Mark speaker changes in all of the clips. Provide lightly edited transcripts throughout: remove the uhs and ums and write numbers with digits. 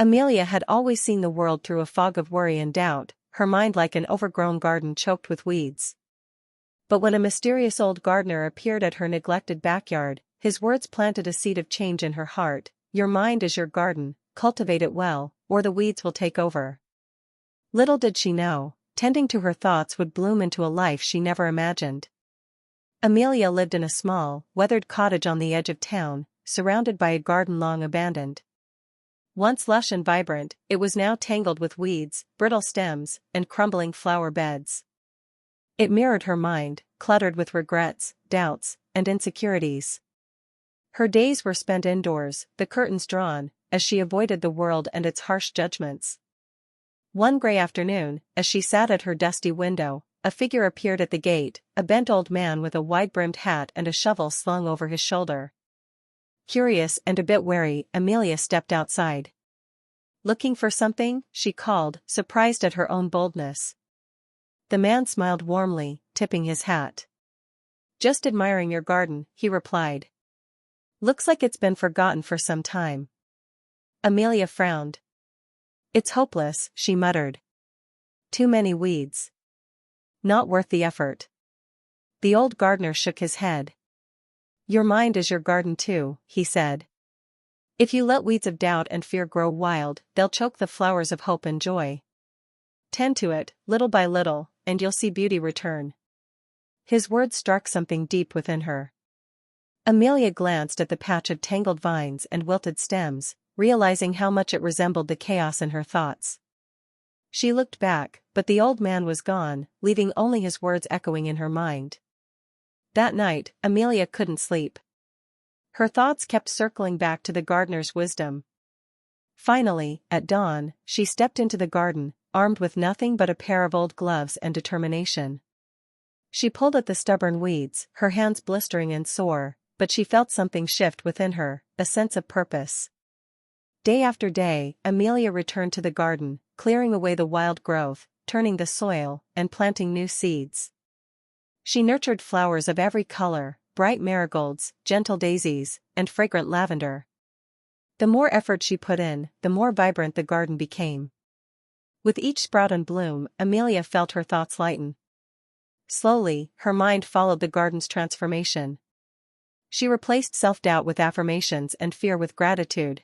Speaker 1: Amelia had always seen the world through a fog of worry and doubt, her mind like an overgrown garden choked with weeds. But when a mysterious old gardener appeared at her neglected backyard, his words planted a seed of change in her heart. Your mind is your garden, cultivate it well, or the weeds will take over. Little did she know, tending to her thoughts would bloom into a life she never imagined. Amelia lived in a small, weathered cottage on the edge of town, surrounded by a garden long abandoned. Once lush and vibrant, it was now tangled with weeds, brittle stems, and crumbling flower beds. It mirrored her mind, cluttered with regrets, doubts, and insecurities. Her days were spent indoors, the curtains drawn, as she avoided the world and its harsh judgments. One gray afternoon, as she sat at her dusty window, a figure appeared at the gate, a bent old man with a wide-brimmed hat and a shovel slung over his shoulder. Curious and a bit wary, Amelia stepped outside. Looking for something? She called, surprised at her own boldness. The man smiled warmly, tipping his hat. Just admiring your garden, he replied. Looks like it's been forgotten for some time. Amelia frowned. It's hopeless, she muttered. Too many weeds. Not worth the effort. The old gardener shook his head. Your mind is your garden too, he said. If you let weeds of doubt and fear grow wild, they'll choke the flowers of hope and joy. Tend to it, little by little, and you'll see beauty return. His words struck something deep within her. Amelia glanced at the patch of tangled vines and wilted stems, realizing how much it resembled the chaos in her thoughts. She looked back, but the old man was gone, leaving only his words echoing in her mind. That night, Amelia couldn't sleep. Her thoughts kept circling back to the gardener's wisdom. Finally, at dawn, she stepped into the garden, armed with nothing but a pair of old gloves and determination. She pulled at the stubborn weeds, her hands blistering and sore, but she felt something shift within her, a sense of purpose. Day after day, Amelia returned to the garden, clearing away the wild growth, turning the soil, and planting new seeds. She nurtured flowers of every color, bright marigolds, gentle daisies, and fragrant lavender. The more effort she put in, the more vibrant the garden became. With each sprout and bloom, Amelia felt her thoughts lighten. Slowly, her mind followed the garden's transformation. She replaced self-doubt with affirmations and fear with gratitude.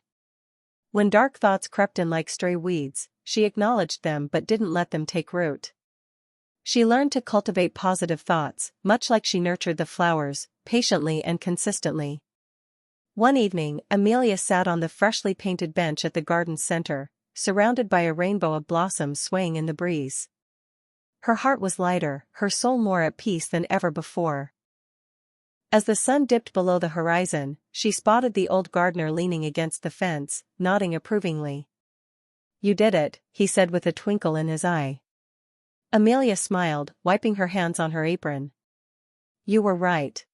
Speaker 1: When dark thoughts crept in like stray weeds, she acknowledged them but didn't let them take root. She learned to cultivate positive thoughts, much like she nurtured the flowers, patiently and consistently. One evening, Amelia sat on the freshly painted bench at the garden's center, surrounded by a rainbow of blossoms swaying in the breeze. Her heart was lighter, her soul more at peace than ever before. As the sun dipped below the horizon, she spotted the old gardener leaning against the fence, nodding approvingly. You did it, he said with a twinkle in his eye. Amelia smiled, wiping her hands on her apron. You were right.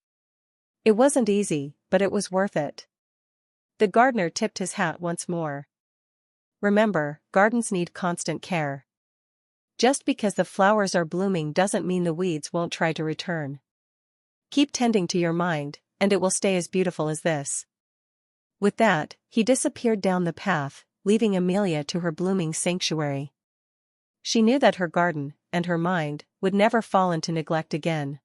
Speaker 1: It wasn't easy, but it was worth it. The gardener tipped his hat once more. Remember, gardens need constant care. Just because the flowers are blooming doesn't mean the weeds won't try to return. Keep tending to your mind, and it will stay as beautiful as this. With that, he disappeared down the path, leaving Amelia to her blooming sanctuary. She knew that her garden, and her mind, would never fall into neglect again.